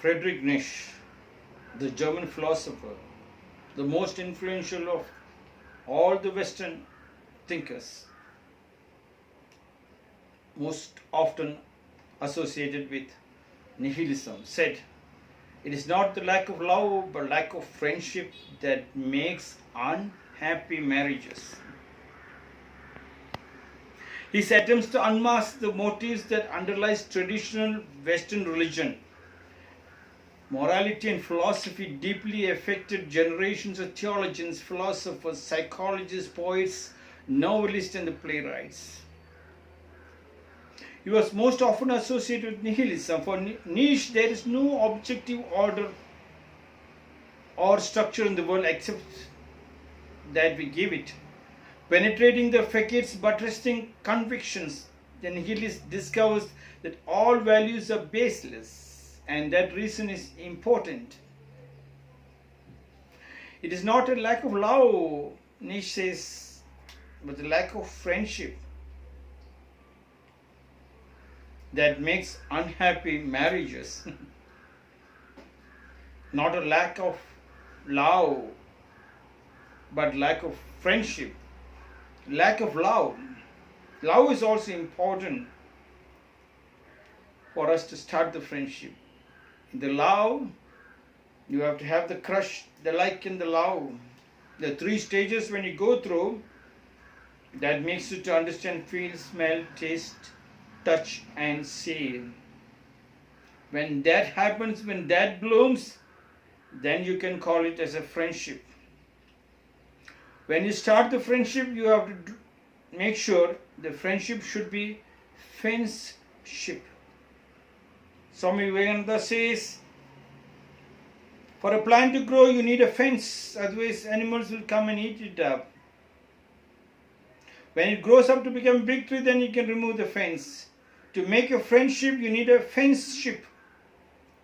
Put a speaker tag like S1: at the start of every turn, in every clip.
S1: Fredrick Neitzsche, the German philosopher, the most influential of all the Western thinkers, most often associated with nihilism, said, "It is not the lack of love but lack of friendship that makes unhappy marriages." His attempts to unmask the motives that underlies traditional Western religion, morality and philosophy deeply affected generations of theologians, philosophers, psychologists, poets, novelists and the playwrights. He was most often associated with nihilism. For Neitzsche, there is no objective order or structure in the world except that we give it. Penetrating the facades, buttressing convictions, the nihilist discovers that all values are baseless, and that reason is important. It is not a lack of love, Neitzsche says, but the lack of friendship that makes unhappy marriages. Not a lack of love, but lack of friendship. Lack of love. Love is also important for us to start the friendship. In the love, you have to have the crush, the like and the love. The three stages when you go through, that makes you to understand, feel, smell, taste, touch and see. When that happens, when that blooms, then you can call it as a friendship. When you start the friendship, you have to make sure the friendship should be fence-ship. Swami Vivekananda says, for a plant to grow, you need a fence, otherwise animals will come and eat it up. When it grows up to become a big tree, then you can remove the fence. To make a friendship, you need a fence-ship.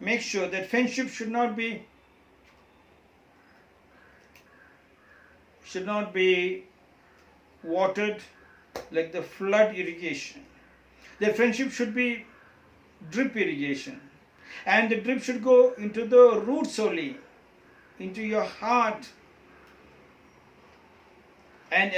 S1: Make sure that friendship should not be watered like the flood irrigation. The friendship should be drip irrigation. And the drip should go into the roots only, into your heart. And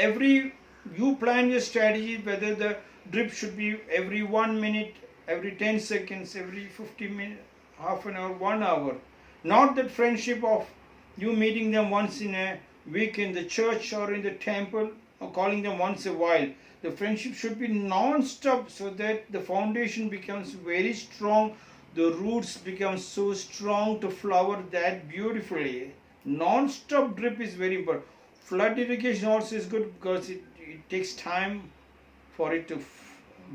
S1: you plan your strategy whether the drip should be every 1 minute, every 10 seconds, every 50 minutes, half an hour, 1 hour. Not that friendship of you meeting them once in a week in the church or in the temple or calling them once a while. The friendship should be non-stop so that the foundation becomes very strong. The roots become so strong to flower that beautifully. Non-stop drip is very important. Flood irrigation also is good because it takes time for it to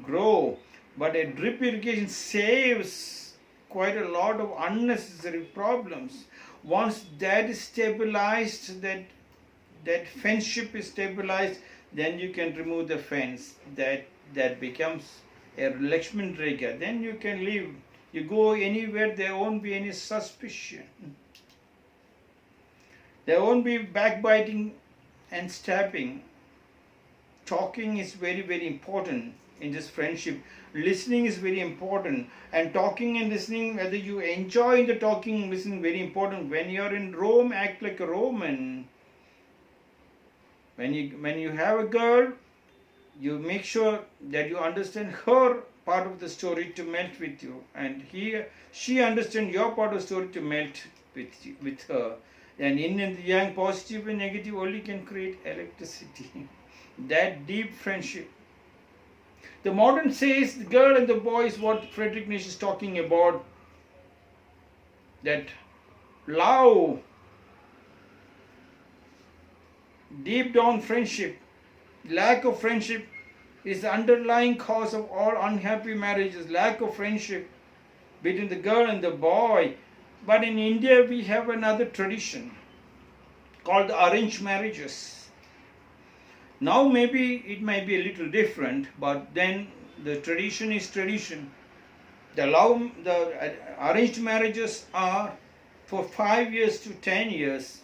S1: grow. But a drip irrigation saves quite a lot of unnecessary problems. Once that is stabilized, that friendship is stabilized, then you can remove the fence. That becomes a Lakshman Rekha. Then you can live. You go anywhere, there won't be any suspicion. There won't be backbiting and stabbing. Talking is very, very important in this friendship. Listening is very important. And talking and listening, whether you enjoy the talking and listening, very important. When you are in Rome, act like a Roman. When you have a girl, you make sure that you understand her part of the story to melt with you. And she understands your part of the story to melt with her. And yin and yang, positive and negative, only can create electricity. That deep friendship. The modern says the girl and the boy is what Fredrick Neitzsche is talking about. That love, deep down friendship, lack of friendship is the underlying cause of all unhappy marriages. Lack of friendship between the girl and the boy. But in India we have another tradition called the arranged marriages. Now maybe it might be a little different, but then the tradition is tradition. The arranged marriages are for 5 years to 10 years.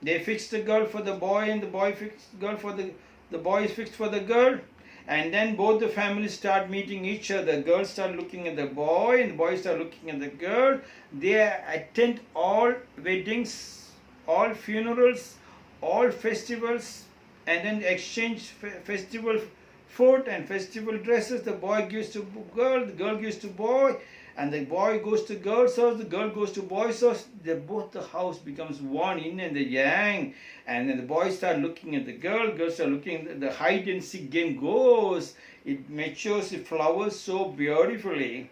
S1: They fix the girl for the boy and the boy fixed the girl for the boy is fixed for the girl. and then both the families start meeting each other. Girls start looking at the boy and the boys start looking at the girl. They attend all weddings, all funerals, all festivals, and then exchange festival food and festival dresses. The boy gives to girl, the girl gives to boy, and the boy goes to girl's house, the girl goes to boy's house. Both the house becomes one, yin and the yang. And then the boys start looking at the girl, girls start looking at the hide and seek game goes. It matures, it flowers so beautifully.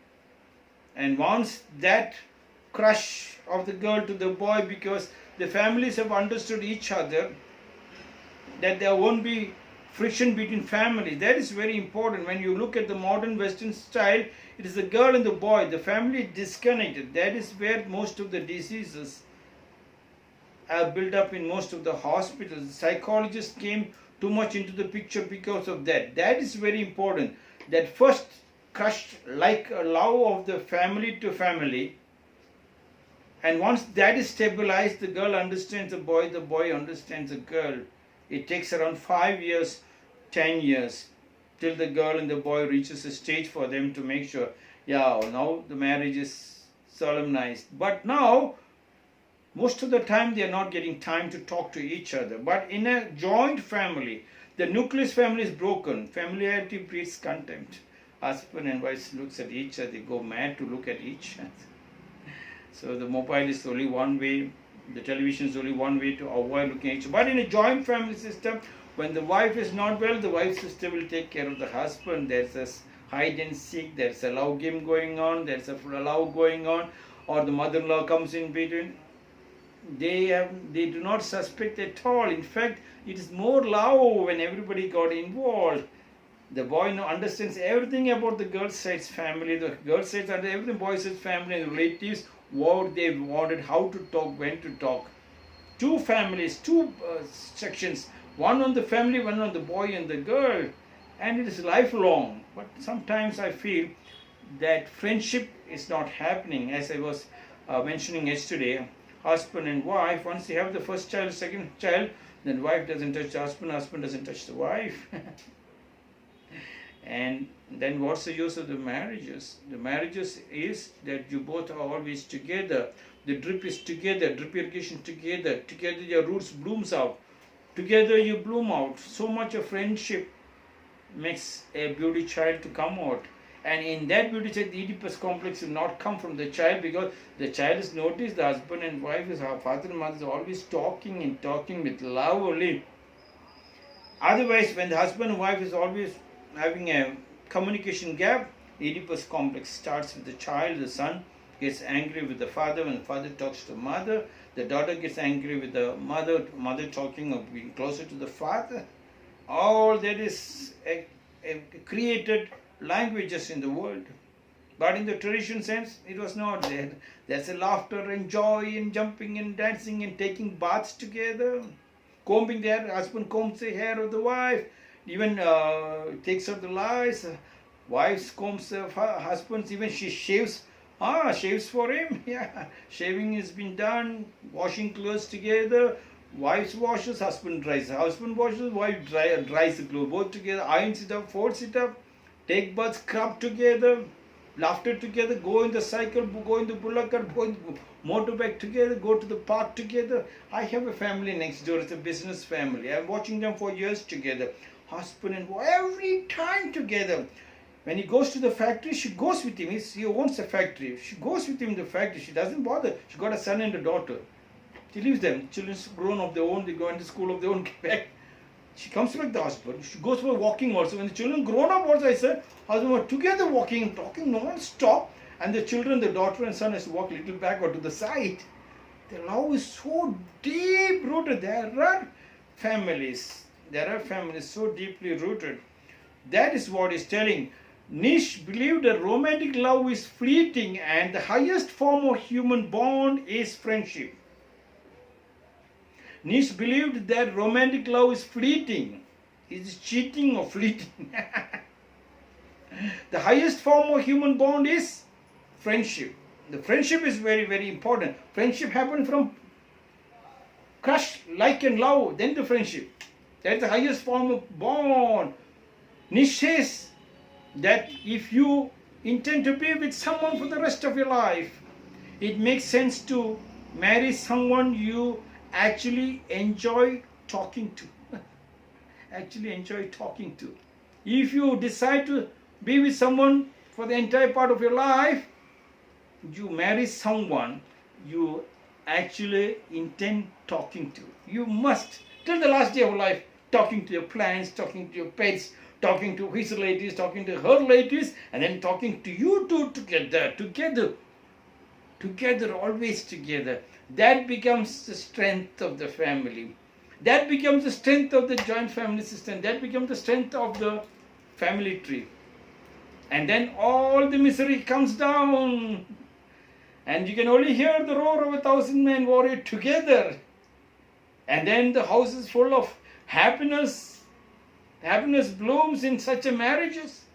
S1: And once that crush of the girl to the boy, because the families have understood each other, that there won't be friction between families. That is very important. When you look at the modern Western style, it is the girl and the boy. The family is disconnected. That is where most of the diseases are built up in most of the hospitals. The psychologists came too much into the picture because of that. That is very important. That first crush, like a love of the family to family, and once that is stabilized, the girl understands the boy understands the girl. It takes around 5 years, 10 years, till the girl and the boy reaches a stage for them to make sure, yeah, now the marriage is solemnized. But now, most of the time they are not getting time to talk to each other. But in a joint family, the nucleus family is broken. Familiarity breeds contempt. Husband and wife looks at each other, they go mad to look at each other. So the mobile is only one way, the television is only one way to avoid looking at each other. But in a joint family system, when the wife is not well, the wife's sister will take care of the husband. There's a hide and seek, there's a love game going on, there's a love going on, or the mother-in-law comes in between. They do not suspect at all. In fact, it is more love when everybody got involved. The boy understands everything about the girl's side's family, the girl's side and everything, boy's side's family and relatives, what they wanted, how to talk, when to talk. Two families, two sections, one on the family, one on the boy and the girl, and it is lifelong. But sometimes I feel that friendship is not happening. As I was mentioning yesterday, husband and wife, once they have the first child, second child, then wife doesn't touch the husband, husband doesn't touch the wife. And then what's the use of the marriages? The marriages is that you both are always together. The drip is together, drip irrigation together. Together your roots blooms out. Together you bloom out. So much of friendship makes a beauty child to come out. And in that beauty child, the Oedipus complex will not come from the child, because the child is noticed, the husband and wife, is our father and mother is always talking and talking with love only. Otherwise, when the husband and wife is always having a communication gap, Oedipus complex starts with the child. The son gets angry with the father when the father talks to the mother. The daughter gets angry with the mother talking or being closer to the father. All that is created languages in the world. But in the tradition sense, it was not there. There's a laughter and joy and jumping and dancing and taking baths together. Combing the hair, husband combs the hair of the wife, even takes out the lice. Wife combs her husband's, even she shaves for him. Yeah, shaving has been done, washing clothes together. Wife washes, husband dries. Husband washes, wife dries the clothes. Both together, irons it up, folds it up, take baths, scrub together, laughter together, go in the cycle, go in the bullock cart, go in the motorbike together, go to the park together. I have a family next door, it's a business family. I'm watching them for years together. Husband and wife, every time together. When he goes to the factory, she goes with him. He owns a factory. She goes with him in the factory. She doesn't bother. She got a son and a daughter. She leaves them. Children's grown of their own. They go into school of their own. Get back. She comes back the husband. She goes for walking also. When the children grown up also, I said, husband were together walking and talking non-stop. And the children, the daughter and son has to walk a little back or to the side. The love is so deep rooted. There are families so deeply rooted. That is what is telling. Neitzsche believed that romantic love is fleeting and the highest form of human bond is friendship. Neitzsche believed that romantic love is fleeting. It is cheating or fleeting. The highest form of human bond is friendship. The friendship is very, very important. Friendship happens from crush, like and love, then the friendship. That's the highest form of bond. Neitzsche says that if you intend to be with someone for the rest of your life, it makes sense to marry someone you actually enjoy talking to. Actually enjoy talking to. If you decide to be with someone for the entire part of your life, you marry someone you actually intend talking to. You must, till the last day of life, talking to your plants, talking to your pets, talking to his relatives, talking to her relatives, and then talking to you two together, always together. That becomes the strength of the family. That becomes the strength of the joint family system. That becomes the strength of the family tree. And then all the misery comes down. And you can only hear the roar of 1,000 men warrior together. And then the house is full of happiness. Happiness blooms in such a marriages.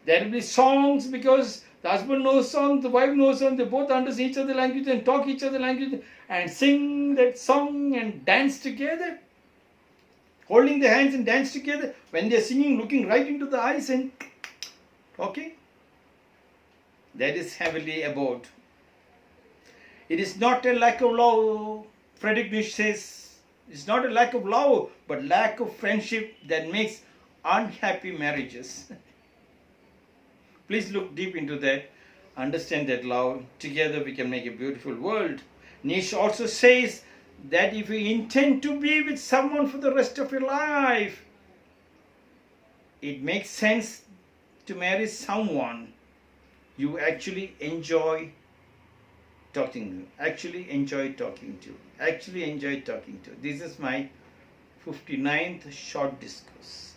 S1: There will be songs because the husband knows songs, the wife knows songs, they both understand each other's language and talk each other's language and sing that song and dance together. Holding their hands and dance together. When they are singing, looking right into the eyes and talking. That is heavenly abode. It is not a lack of love. Fredrick says, it's not a lack of love, but lack of friendship that makes unhappy marriages. Please look deep into that. Understand that love. Together we can make a beautiful world. Neitzsche also says that if you intend to be with someone for the rest of your life, it makes sense to marry someone you actually enjoy talking to. Actually enjoy talking to. This is my 59th short discourse.